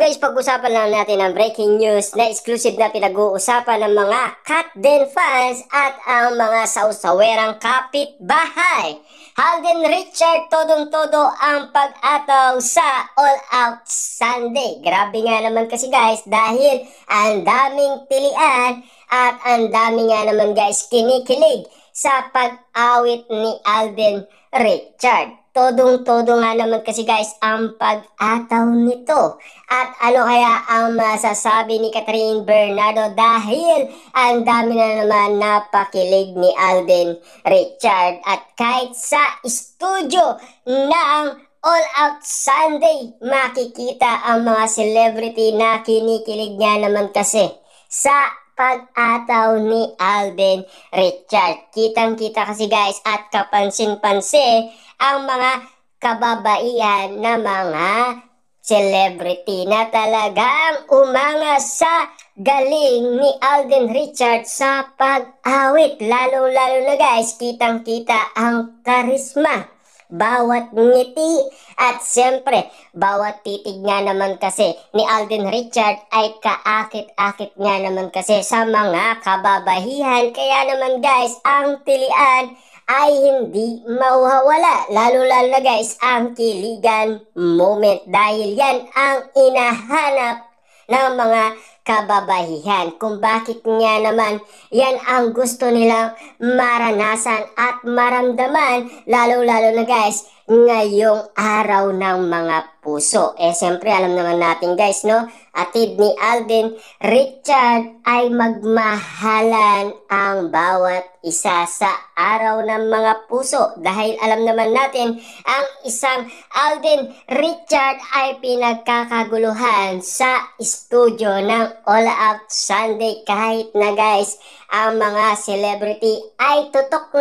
guys, pag-usapan lang natin ang breaking news na exclusive na pinag-uusapan ng mga Katden fans at ang mga sausawerang kapitbahay. Alden Richard todong-todo ang pag-ataw sa All Out Sunday. Grabe nga naman kasi guys dahil ang daming tilian at ang dami nga naman guys kinikilig sa pag-awit ni Alden Richard. Todong-todo nga naman kasi guys ang pag-ataw nito. At ano kaya ang masasabi ni Catherine Bernardo dahil ang dami na naman napakilig ni Alden Richard. At kahit sa studio ng All Out Sunday, makikita ang mga celebrity na kinikilig nga naman kasi sa pag-ataw ni Alden Richard. Kitang-kita kasi guys at kapansin-pansin ang mga kababaihan na mga celebrity na talagang umangas sa galing ni Alden Richard sa pag-awit. Lalo-lalo na guys, kitang-kita ang karisma. Bawat ngiti at siyempre, bawat titig nga naman kasi ni Alden Richard ay kaakit-akit nga naman kasi sa mga kababahihan. Kaya naman guys, ang tilian ay hindi mawawala. Lalo-lalo na guys, ang kiligan moment dahil yan ang inahanap ng mga kababahihan. Kung bakit nga naman yan ang gusto nilang maranasan at maramdaman, lalo-lalo na guys, ngayong araw ng mga puso. Siyempre alam naman natin guys, no? Atid ni Alden Richard ay magmahalan ang bawat isa sa araw ng mga puso. Dahil alam naman natin, ang isang Alden Richard ay pinagkakaguluhan sa studio ng All Out Sunday. Kahit na guys, ang mga celebrity ay tutok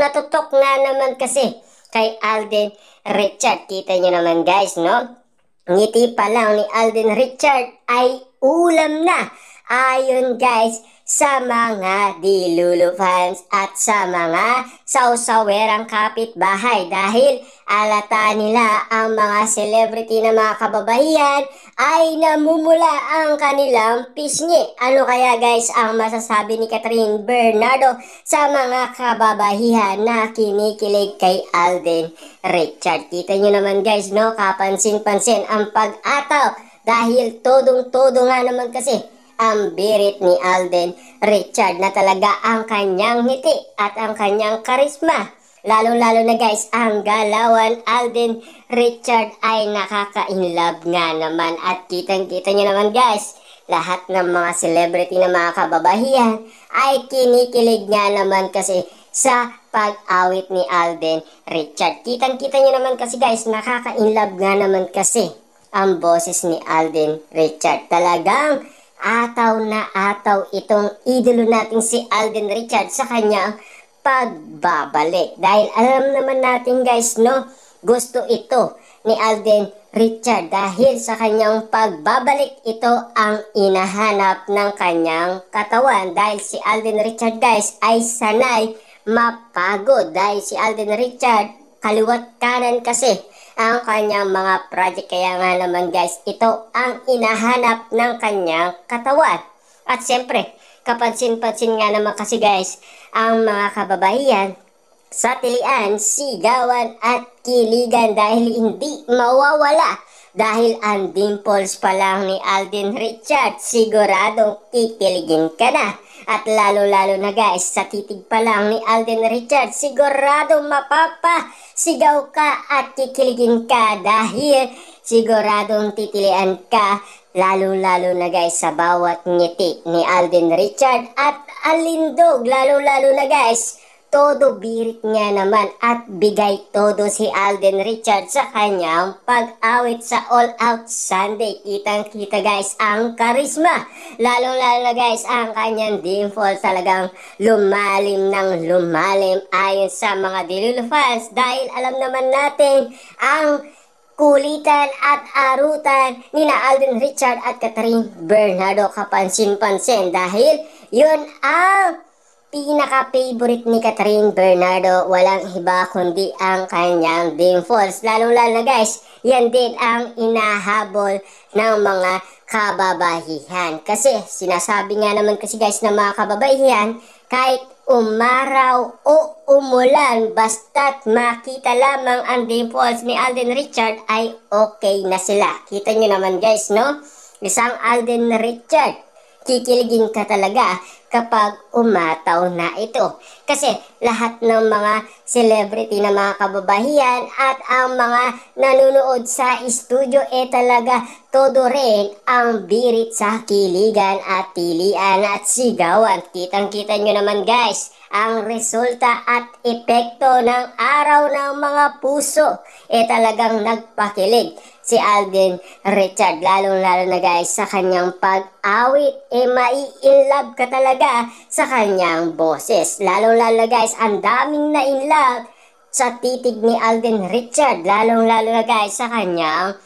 na naman kasi kay Alden Richard. Kita nyo naman guys, no? Ngiti pa lang ni Alden Richard ay ulam na. Ayon guys sa mga Dilulu fans at sa mga sausawerang kapitbahay dahil alata nila ang mga celebrity na mga kababayan ay namumula ang kanilang pisngi. Ano kaya guys ang masasabi ni Catherine Bernardo sa mga kababahihan na kinikilig kay Alden Richard? Kita nyo naman guys, no? Kapansin-pansin ang pag-ataw dahil todong-todo nga naman kasi ang birit ni Alden Richard na talaga ang kanyang ngiti at ang kanyang karisma. Lalo-lalo na guys, ang galawan Alden Richard ay nakaka-inlove nga naman. At kitang-kita nyo naman guys, lahat ng mga celebrity na mga kababahihan ay kinikilig nga naman kasi sa pag-awit ni Alden Richard. Kitang-kita nyo naman kasi guys, nakaka-inlove nga naman kasi ang boses ni Alden Richard. Talagang ataw na ataw itong idolo natin si Alden Richard sa kanyang pagbabalik. Dahil alam naman natin guys, no, gusto ito ni Alden Richard dahil sa kanyang pagbabalik ito ang inahanap ng kanyang katawan. Dahil si Alden Richard guys ay sanay mapagod dahil si Alden Richard kaliwat kanan kasi ang kanyang mga project. Kaya nga naman guys, ito ang inahanap ng kanyang katawan. At siyempre, kapansin-pansin nga naman kasi guys, ang mga kababayan sa tilian, sigawan at kiligan dahil hindi mawawala. Dahil ang dimples pa lang ni Alden Richard, siguradong kikiligin ka na. At lalo-lalo na guys, sa titig pa lang ni Alden Richard, siguradong mapapasigaw ka at kikiligin ka dahil siguradong titilian ka. Lalo-lalo na guys sa bawat ngiti ni Alden Richard at alindog. Lalo-lalo na guys, todo birit nga naman at bigay todo si Alden Richard sa kanyang pag-awit sa All Out Sunday. Kitang-kita guys ang karisma. Lalo-lalo na guys ang kanyang dimple talagang lumalim ng lumalim ayon sa mga Dilulu fans. Dahil alam naman natin ang kulitan at arutan ni Alden Richard at Catherine Bernardo. Kapansin-pansin dahil yun ang pinaka-favorite ni Catherine Bernardo, walang iba kundi ang kanyang Dimples. Lalong-lalo na guys, yan din ang inahabol ng mga kababahihan. Kasi sinasabi nga naman kasi guys ng mga kababahihan, kahit umaraw o umulan, basta't makita lamang ang Dimples ni Alden Richard ay okay na sila. Kita nyo naman guys, no? Isang Alden Richard, kikiligin ka talaga kapag umataw na ito. Kasi lahat ng mga celebrity na mga kababahiyan at ang mga nanonood sa studio talaga todo rin ang birit sa kiligan at tilian at sigawan. Kitang-kita nyo naman guys ang resulta at epekto ng araw ng mga puso talagang nagpakilig si Alden Richard, lalong-lalo na guys sa kanyang pag-awit, mai-inlove ka talaga sa kanyang boses. Lalong-lalo na guys, ang daming na-inlove sa titig ni Alden Richard, lalong-lalo na guys sa kanyang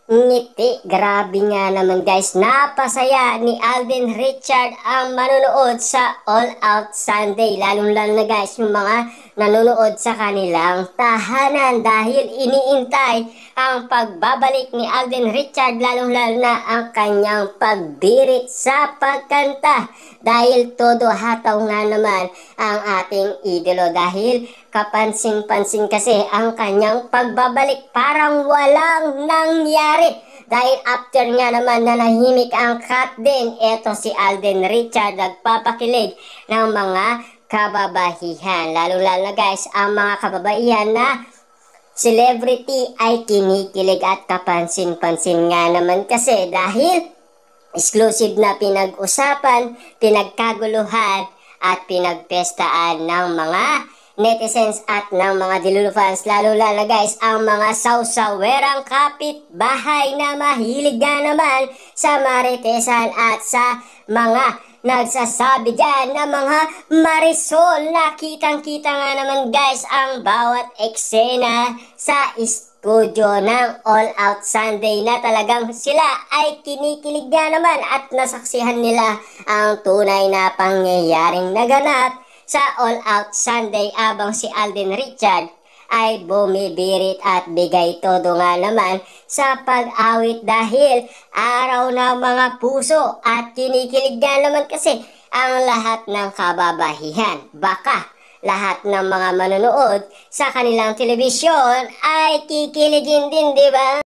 ngiti. Grabe nga naman guys, napasaya ni Alden Richard ang manonood sa All Out Sunday, lalong-lalo na guys yung mga nanonood sa kanilang tahanan dahil iniintay ang pagbabalik ni Alden Richard, lalong-lalo na ang kanyang pagbirit sa pagkanta dahil todo hataw nga naman ang ating idolo dahil kapansin-pansin kasi ang kanyang pagbabalik parang walang nangyari dahil after nga naman nanahimik ang cut din, eto si Alden Richard nagpapakilig ng mga kababahihan. Lalo-lalo na guys, ang mga kababaihan na celebrity ay kinikilig at kapansin-pansin nga naman kasi dahil exclusive na pinag-usapan, pinagkaguluhan at pinagpestaan ng mga netizens at ng mga Delulu fans, lalo-lalo guys ang mga sausawerang kapitbahay na mahilig nga naman sa maritesan at sa mga nagsasabi dyan na mga marisol. Nakitang-kita nga naman guys ang bawat eksena sa studio ng All Out Sunday na talagang sila ay kinikilig nga naman at nasaksihan nila ang tunay na pangyayaring naganap sa All Out Sunday abang si Alden Richard ay bumibirit at bigay todo nga naman sa pag-awit dahil araw ng mga puso at kinikilig nga naman kasi ang lahat ng kababahihan. Baka lahat ng mga manonood sa kanilang telebisyon ay kikiligin din, di ba?